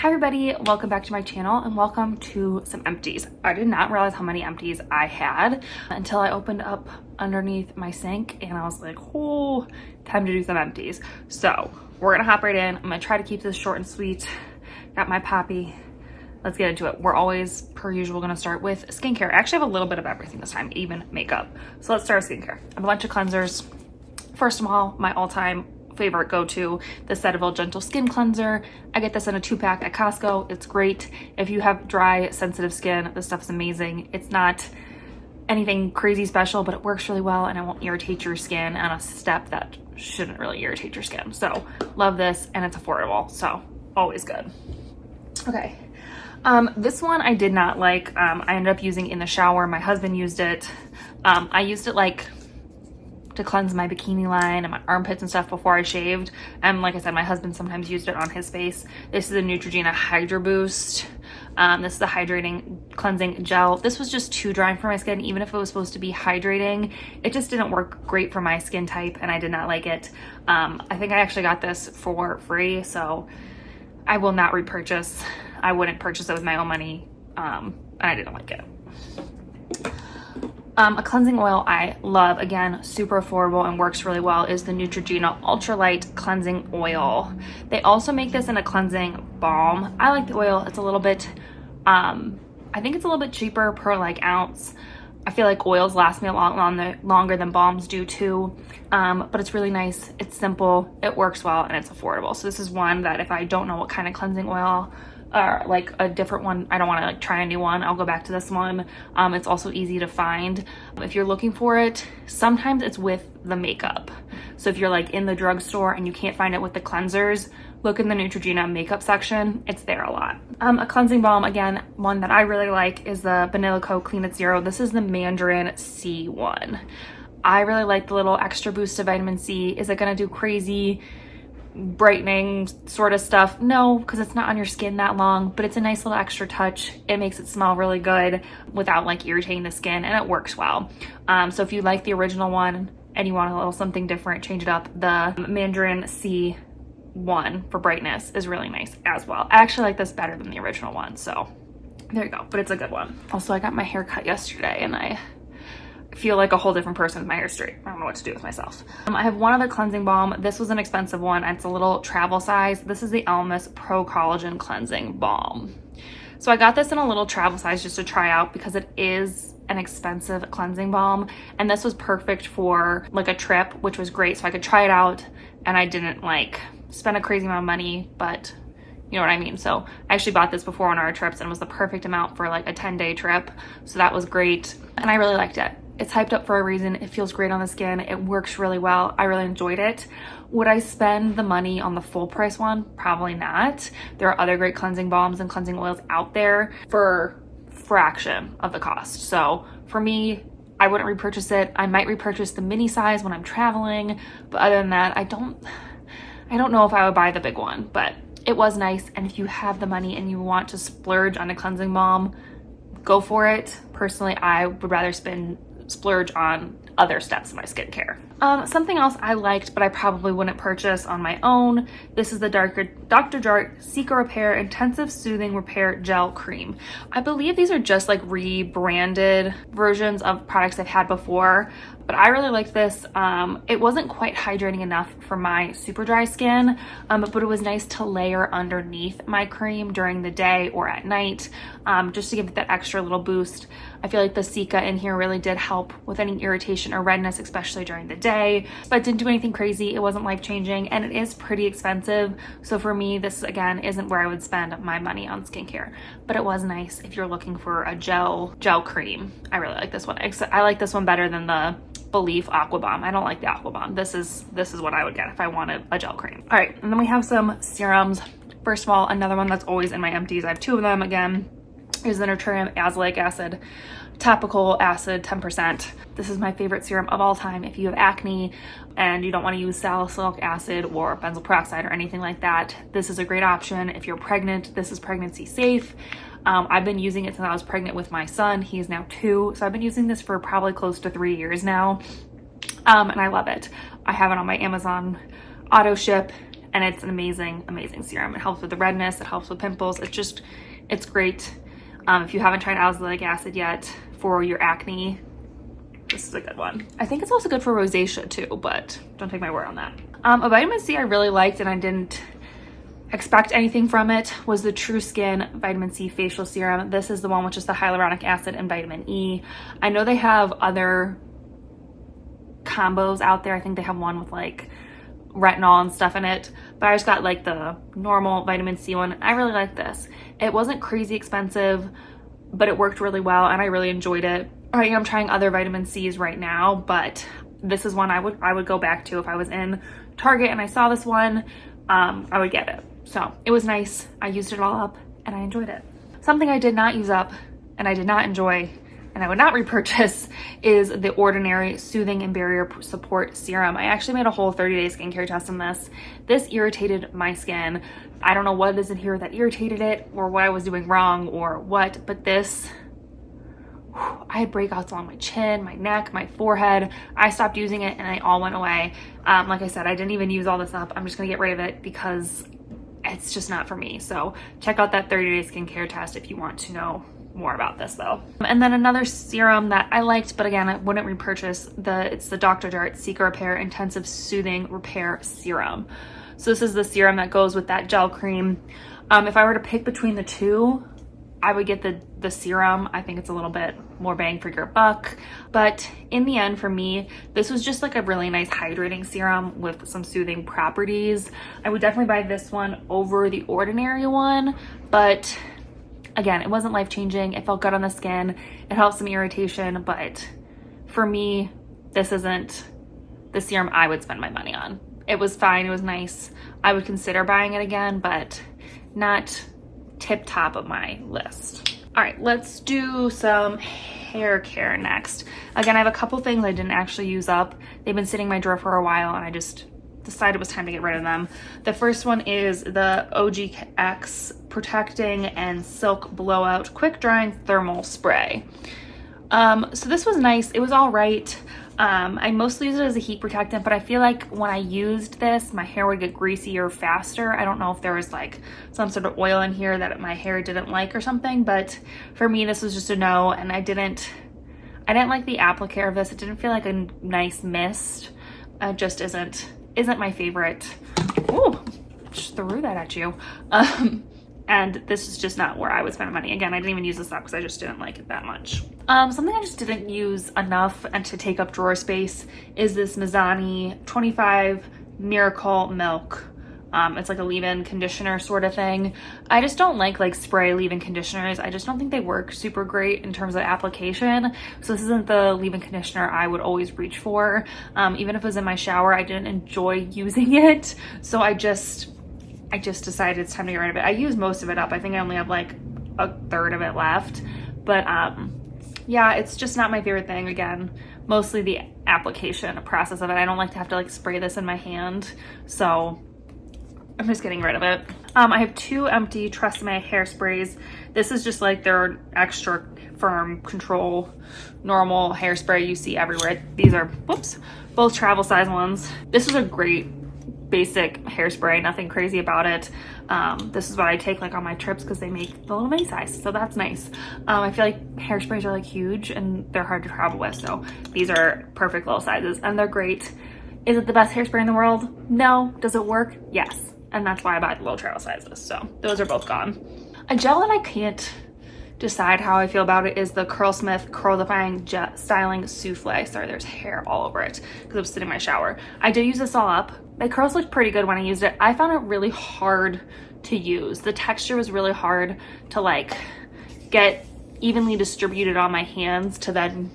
Hi everybody, welcome back to my channel and welcome to some empties. I did not realize how many empties I had until I opened up underneath my sink and I was like, oh, time to do some empties. So we're gonna hop right in. I'm gonna try to keep this short and sweet. Got my poppy. Let's get into it. We're always, per usual, gonna start with skincare. I actually have a little bit of everything this time, even makeup. So let's start with skincare. I have a bunch of cleansers. First of all, my all-time favorite go-to, the Cetaphil Gentle Skin Cleanser. I get this in a 2-pack at Costco. It's great. If you have dry, sensitive skin, this stuff's amazing. It's not anything crazy special, but it works really well and it won't irritate your skin on a step that shouldn't really irritate your skin. So love this and it's affordable, so always good. Okay. This one I did not like. I ended up using in the shower. My husband used it. I used it like to cleanse my bikini line and my armpits and stuff before I shaved. And like I said, my husband sometimes used it on his face. This is a Neutrogena Hydra Boost. This is the hydrating cleansing gel. This was just too dry for my skin. Even if it was supposed to be hydrating, it just didn't work great for my skin type and I did not like it. I think I actually got this for free, so I will not repurchase. I wouldn't purchase it with my own money, and I didn't like it. A cleansing oil I love, again, super affordable and works really well, is the Neutrogena Ultralight Cleansing Oil. They also make this in a cleansing balm. I like the oil. It's a little bit, I think it's a little bit cheaper per like ounce. I feel like oils last me a lot longer than balms do too, but it's really nice. It's simple, it works well, and it's affordable. So this is one that if I don't know what kind of cleansing oil or like a different one, I don't want to like try a new one, I'll go back to this one. It's also easy to find. If you're looking for it, sometimes it's with the makeup. So if you're like in the drugstore and you can't find it with the cleansers, look in the Neutrogena makeup section. It's there a lot. A cleansing balm, again, one that I really like is the Vanilla Co Clean It Zero. This is the Mandarin C one. I really like the little extra boost of vitamin C. Is it gonna do crazy brightening sort of stuff? No, because it's not on your skin that long, but it's a nice little extra touch. It makes it smell really good without like irritating the skin, and it works well. So if you like the original one and you want a little something different, change it up. The Mandarin C one for brightness is really nice as well. I actually like this better than the original one, so there you go, but it's a good one. Also, I got my hair cut yesterday and I feel like a whole different person with my hair straight. I don't know what to do with myself. I have one other cleansing balm. This was an expensive one. It's a little travel size. This is the Lemieux Pro Collagen Cleansing Balm. So I got this in a little travel size just to try out because it is an expensive cleansing balm, and this was perfect for like a trip, which was great. So I could try it out and I didn't like spend a crazy amount of money, but you know what I mean? So I actually bought this before on our trips and it was the perfect amount for like a 10-day trip. So that was great and I really liked it. It's hyped up for a reason. It feels great on the skin. It works really well. I really enjoyed it. Would I spend the money on the full price one? Probably not. There are other great cleansing balms and cleansing oils out there for fraction of the cost. So for me, I wouldn't repurchase it. I might repurchase the mini size when I'm traveling, but other than that, I don't know if I would buy the big one, but it was nice. And if you have the money and you want to splurge on a cleansing balm, go for it. Personally, I would rather splurge on other steps in my skincare. Something else I liked, but I probably wouldn't purchase on my own. This is the Dr. Jart Cica Repair Intensive Soothing Repair Gel Cream. I believe these are just like rebranded versions of products I've had before, but I really liked this. It wasn't quite hydrating enough for my super dry skin, but it was nice to layer underneath my cream during the day or at night, just to give it that extra little boost. I feel like the Cica in here really did help with any irritation or redness, especially during the day, but it didn't do anything crazy. It wasn't life-changing, and it is pretty expensive. So for me, this again isn't where I would spend my money on skincare, but it was nice if you're looking for a gel cream. I really like this one. I like this one better than the Belief Aqua Bomb. I don't like the Aqua Bomb. This is what I would get if I wanted a gel cream. All right, and then we have some serums. First of all, another one that's always in my empties, I have 2 of them again, is the Naturium Azelaic Acid Topical Acid 10%. This is my favorite serum of all time. If you have acne and you don't want to use salicylic acid or benzoyl peroxide or anything like that, this is a great option. If you're pregnant, this is pregnancy safe. I've been using it since I was pregnant with my son. He's now 2, so I've been using this for probably close to 3 years now, and I love it. I have it on my Amazon auto ship and it's an amazing serum. It helps with the redness, it helps with pimples. It's great. If you haven't tried azelaic acid yet for your acne, this is a good one. I think it's also good for rosacea too, but don't take my word on that. A vitamin C I really liked and I didn't expect anything from it was the True Skin Vitamin C Facial Serum. This is the one which is the hyaluronic acid and vitamin E. I know they have other combos out there. I think they have one with like retinol and stuff in it, but I just got like the normal vitamin C one. I really like this. It wasn't crazy expensive, but it worked really well and I really enjoyed it. I am trying other vitamin C's right now, but this is one I would go back to if I was in Target and I saw this one. I would get it. So it was nice. I used it all up and I enjoyed it. Something I did not use up and I did not enjoy and I would not repurchase is the Ordinary Soothing and Barrier Support Serum. I actually made a whole 30-day skincare test on this. This irritated my skin. I don't know what is in here that irritated it or what I was doing wrong or what, but this, I had breakouts along my chin, my neck, my forehead. I stopped using it and they all went away. Like I said, I didn't even use all this up. I'm just gonna get rid of it because it's just not for me. So check out that 30-day skincare test if you want to know more about this though. And then another serum that I liked, but again, I wouldn't repurchase, it's the Dr. Jart Seeker Repair Intensive Soothing Repair Serum. So this is the serum that goes with that gel cream. If I were to pick between the two, I would get the serum. I think it's a little bit more bang for your buck, but in the end for me, this was just like a really nice hydrating serum with some soothing properties. I would definitely buy this one over the Ordinary one, but again, it wasn't life-changing. It felt good on the skin. It helped some irritation, but for me, this isn't the serum I would spend my money on. It was fine, it was nice. I would consider buying it again, but not tip top of my list. All right, let's do some hair care next. Again, I have a couple things I didn't actually use up. They've been sitting in my drawer for a while and I just decided it was time to get rid of them. The first one is the OGX Protecting and Silk Blowout Quick Drying Thermal Spray. So this was nice. It was all right. I mostly use it as a heat protectant, but I feel like when I used this, my hair would get greasier faster. I don't know if there was like some sort of oil in here that my hair didn't like or something, but for me, this was just a no. And I didn't like the applicator of this. It didn't feel like a nice mist. It just isn't my favorite. Ooh, just threw that at you. And this is just not where I would spend money. Again, I didn't even use this up because I just didn't like it that much. Something I just didn't use enough and to take up drawer space is this Mizani 25 Miracle Milk. It's like a leave-in conditioner sort of thing. I just don't like spray leave-in conditioners. I just don't think they work super great in terms of application. So this isn't the leave-in conditioner I would always reach for. Even if it was in my shower, I didn't enjoy using it. So I just decided it's time to get rid of it. I used most of it up. I think I only have like a third of it left. But yeah, it's just not my favorite thing. Again, mostly the application process of it. I don't like to have to like spray this in my hand. So I'm just getting rid of it. I have two empty Tresemme hairsprays. This is just like their extra firm control normal hairspray you see everywhere. These are, whoops, both travel size ones. This is a great basic hairspray, nothing crazy about it. This is what I take like on my trips because they make the little mini size, so that's nice. I feel like hairsprays are like huge and they're hard to travel with, so these are perfect little sizes and they're great. Is it the best hairspray in the world? No. Does it work? Yes. And that's why I buy the little travel sizes. So those are both gone. A gel that I can't decide how I feel about it is the Curlsmith Curl Defying Styling Souffle. Sorry, there's hair all over it because I was sitting in my shower. I did use this all up. My curls looked pretty good when I used it. I found it really hard to use. The texture was really hard to like get evenly distributed on my hands to then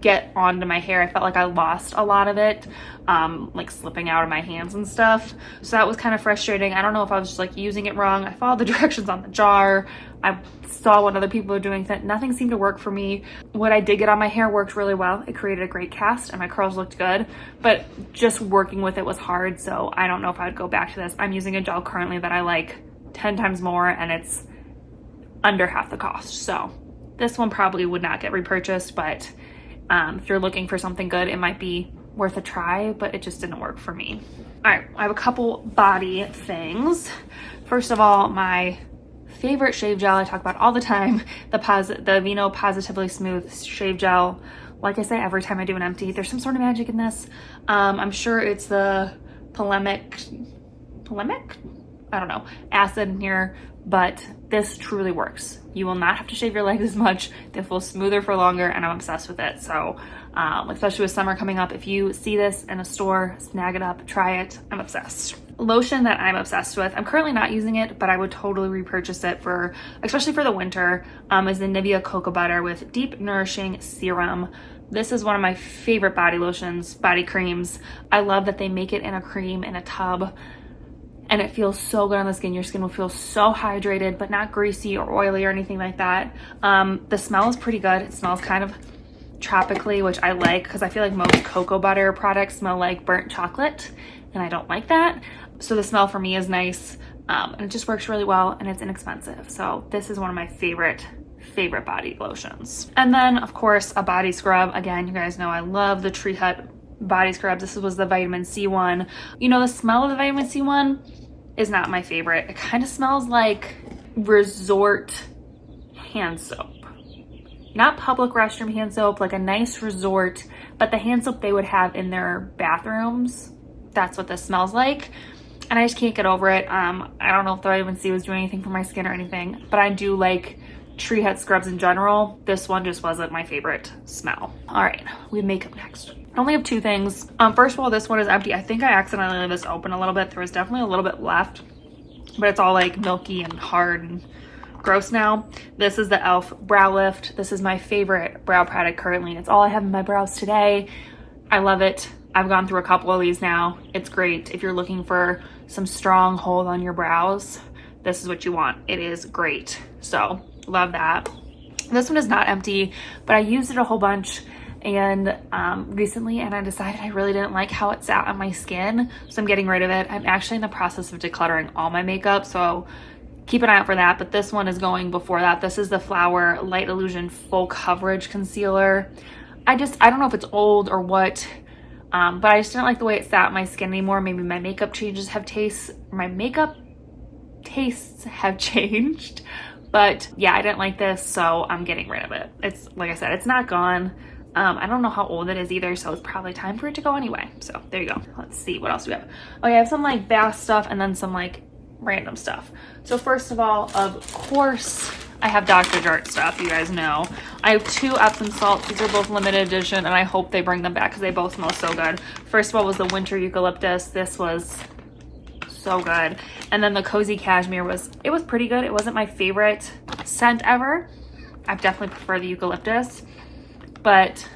get onto my hair. I felt like I lost a lot of it, like slipping out of my hands and stuff. So that was kind of frustrating. I don't know if I was just like using it wrong. I followed the directions on the jar. I saw what other people were doing. That nothing seemed to work for me. What I did get on my hair worked really well. It created a great cast and my curls looked good, but just working with it was hard. So I don't know if I would go back to this. I'm using a gel currently that I like 10 times more and it's under half the cost. So this one probably would not get repurchased, but if you're looking for something good, it might be worth a try, but it just didn't work for me. All right, I have a couple body things. First of all, my favorite shave gel I talk about all the time, the Vino Positively Smooth Shave Gel. Like I say, every time I do an empty, there's some sort of magic in this. I'm sure it's the polemic, I don't know, acid in here, but this truly works. You will not have to shave your legs as much. They feel smoother for longer, and I'm obsessed with it. So, especially with summer coming up, if you see this in a store, snag it up, try it. I'm obsessed. Lotion that I'm obsessed with, I'm currently not using it, but I would totally repurchase it for, especially for the winter, is the Nivea Cocoa Butter with Deep Nourishing Serum. This is one of my favorite body lotions, body creams. I love that they make it in a cream in a tub, and it feels so good on the skin. Your skin will feel so hydrated, but not greasy or oily or anything like that. The smell is pretty good. It smells kind of tropically, which I like because I feel like most cocoa butter products smell like burnt chocolate, and I don't like that. So the smell for me is nice, and it just works really well, and it's inexpensive. So this is one of my favorite body lotions. And then of course a body scrub. Again, you guys know I love the Tree Hut body scrubs. This was the vitamin C one. You know, the smell of the vitamin C one is not my favorite. It kind of smells like resort hand soap. Not public restroom hand soap, like a nice resort, but the hand soap they would have in their bathrooms. That's what this smells like. And I just can't get over it. I don't know if the vitamin C was doing anything for my skin or anything, but I do like Tree Hut scrubs in general. This one just wasn't my favorite smell. All right, we have makeup next. I only have two things. First of all, this one is empty. I think I accidentally left this open a little bit. There was definitely a little bit left, but it's all like milky and hard and gross now. This is the e.l.f. Brow Lift. This is my favorite brow product currently. It's all I have in my brows today. I love it. I've gone through a couple of these now. It's great if you're looking for some strong hold on your brows. This is what you want. It is great. So love that. This one is not empty, but I used it a whole bunch and recently, and I decided I really didn't like how it sat on my skin, so I'm getting rid of it. I'm actually in the process of decluttering all my makeup, so keep an eye out for that, but this one is going before that. This is the Flower Light Illusion Full Coverage Concealer. I don't know if it's old or what, but I just didn't like the way it sat on my skin anymore. Maybe my makeup tastes have changed. But yeah, I didn't like this, so I'm getting rid of it. It's, like I said, it's not gone. I don't know how old it is either, so it's probably time for it to go anyway. So there you go. Let's see, what else do we have? Okay, I have some like bath stuff and then some like random stuff. So first of all, of course, I have Dr. Jart stuff, you guys know. I have two Epsom salts. These are both limited edition, and I hope they bring them back because they both smell so good. First of all was the Winter Eucalyptus. This was so good. And then the Cozy Cashmere was pretty good. It wasn't my favorite scent ever. I definitely prefer the eucalyptus, but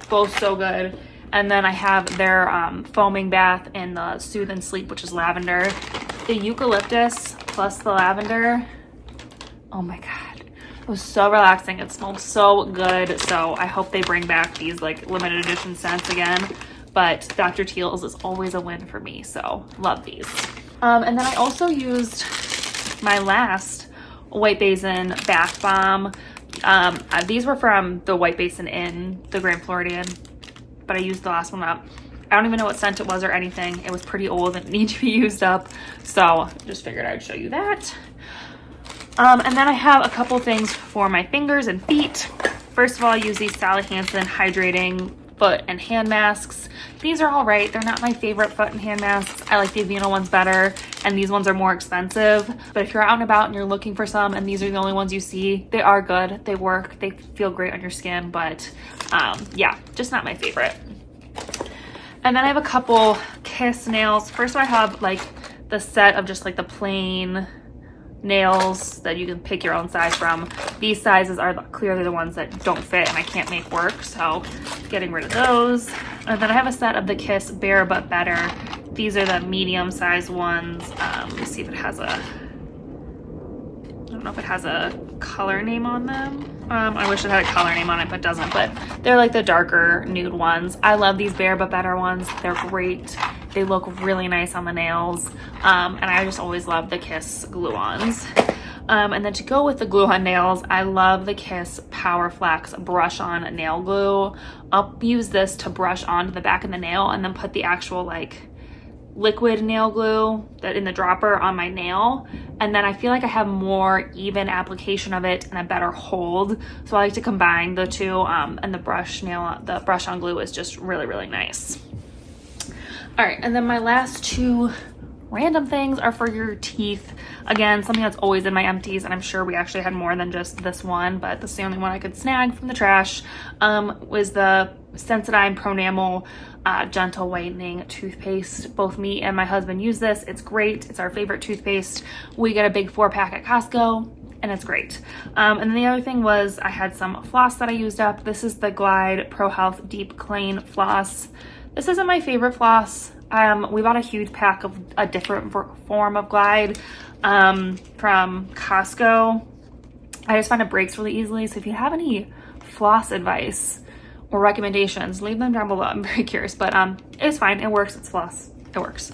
both so good. And then I have their foaming bath in the Soothe and Sleep, which is lavender. The eucalyptus plus the lavender, oh my god, it was so relaxing. It smelled so good. So I hope they bring back these like limited edition scents again. But Dr. Teal's is always a win for me, so love these. And then I also used my last White Basin bath bomb. These were from the White Basin in the Grand Floridian, but I used the last one up. I don't even know what scent it was or anything. It was pretty old and it needed to be used up, so just figured I'd show you that. And then I have a couple things for my fingers and feet. First of all, I use these Sally Hansen hydrating foot and hand masks. These are all right. They're not my favorite foot and hand masks. I like the Aveeno ones better, and these ones are more expensive. But if you're out and about and you're looking for some and these are the only ones you see, they are good. They work. They feel great on your skin, but yeah, just not my favorite. And then I have a couple Kiss nails. First I have like the set of just like the plain nails that you can pick your own size from. These sizes are clearly the ones that don't fit and I can't make work, so getting rid of those. And then I have a set of the Kiss Bare But Better. These are the medium sized ones. Let's see if it has I don't know if it has a color name on them. I wish it had a color name on it, but it doesn't. But they're like the darker nude ones. I love these Bare But Better ones. They're great. They look really nice on the nails. And I just always love the Kiss glue-ons. And then to go with the glue on nails, I love the Kiss Power Flex brush on nail glue. I'll use this to brush onto the back of the nail and then put the actual like liquid nail glue that in the dropper on my nail, and then I feel like I have more even application of it and a better hold, so I like to combine the two. And the brush on glue is just really nice. All right, and then my last two random things are for your teeth. Again, something that's always in my empties, and I'm sure we actually had more than just this one, but this is the only one I could snag from the trash, was the Sensodyne Pronamel Gentle Whitening Toothpaste. Both me and my husband use this. It's great. It's our favorite toothpaste. We get a big 4-pack at Costco, and it's great. And then the other thing was I had some floss that I used up. This is the Glide Pro Health Deep Clean Floss. This isn't my favorite floss. We bought a huge pack of a different form of Glide from Costco. I just find it breaks really easily. So if you have any floss advice or recommendations, leave them down below. I'm very curious, but it's fine. It works. It's floss. It works.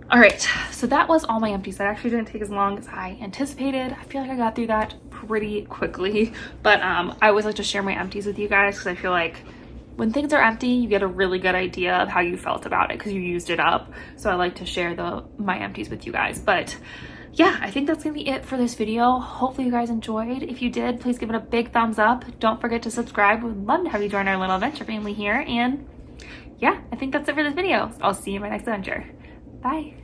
All right, so that was all my empties. That actually didn't take as long as I anticipated. I feel like I got through that pretty quickly, but I always like to share my empties with you guys because I feel like when things are empty, you get a really good idea of how you felt about it because you used it up. So I like to share my empties with you guys. But yeah, I think that's gonna be it for this video. Hopefully you guys enjoyed. If you did, please give it a big thumbs up. Don't forget to subscribe. We'd love to have you join our little adventure family here. And yeah, I think that's it for this video. I'll see you in my next adventure. Bye.